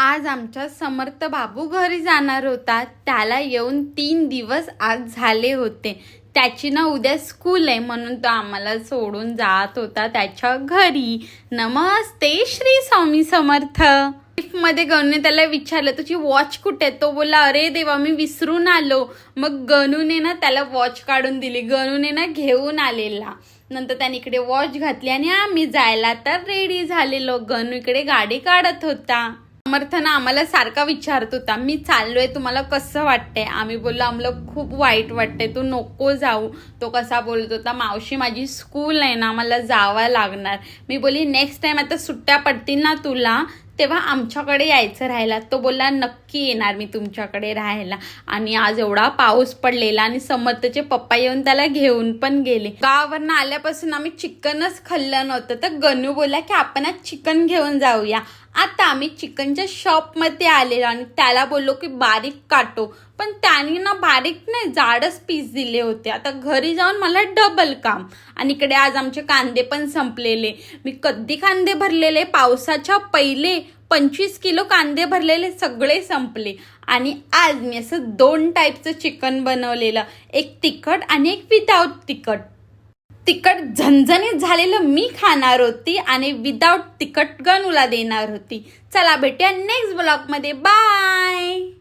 आज आमचा समर्थ बाबू घरी जाणार होता. त्याला येऊन 3 दिवस आज झाले होते. त्याची ना उद्या स्कूल आहे म्हणून तो आम्हाला सोडून जात होता त्याच्या घरी. नमस्ते श्री स्वामी समर्थ. मध्ये गणूने त्याला विचारलं तुझी वॉच कुठे आहे. तो बोला अरे देवा मी विसरून आलो. मग गणूने ना त्याला वॉच काढून दिली. गणूने ना घेऊन आलेला. नंतर त्याने इकडे वॉच घातली आणि आम्ही जायला तर रेडी झालेलो. गणू इकडे गाडी काढत होता. समर्थना आम्हाला सारखा विचारत होता मी चाललोय तुम्हाला कसं वाटतंय. आम्ही बोललो आम्हाला खूप वाईट वाटतंय तू नको जाऊ. तो कसा बोलत होता मावशी माझी स्कूल आहे ना मला जावं लागणार. मी बोली नेक्स्ट टाइम आता सुट्ट्या पडतील ना तुला तेव्हा आमच्याकडे यायचं राहायला. तो बोलला नक्की येणार मी तुमच्याकडे राहायला. आणि आज एवढा पाऊस पडलेला आणि समर्थचे पप्पा येऊन त्याला घेऊन पण गेले. गावावरनं आल्यापासून आम्ही चिकनच खाल्लं नव्हतं तर गणू बोलला की आपण आज चिकन घेऊन जाऊया. आता आम्ही चिकनच्या शॉपमध्ये आलेलो आणि त्याला बोललो की बारीक काटो पण त्याने ना बारीक नाही जाडच पीस दिले होते. आता घरी जाऊन मला डबल काम. आणि इकडे आज आमचे कांदे पण संपलेले. मी कधी कांदे भरलेले पावसाच्या पहिले 25 किलो कांदे भरलेले सगळे संपले. आणि आज मी असं 2 टाईपचं चिकन बनवलेलं. एक तिखट आणि एक विदाऊट तिखट. तिखट झणझणीत झालेलं मी खाणार होती आणि विदाऊट तिखट गणूला देणार होती. चला भेटूया नेक्स्ट ब्लॉगमध्ये. बाय.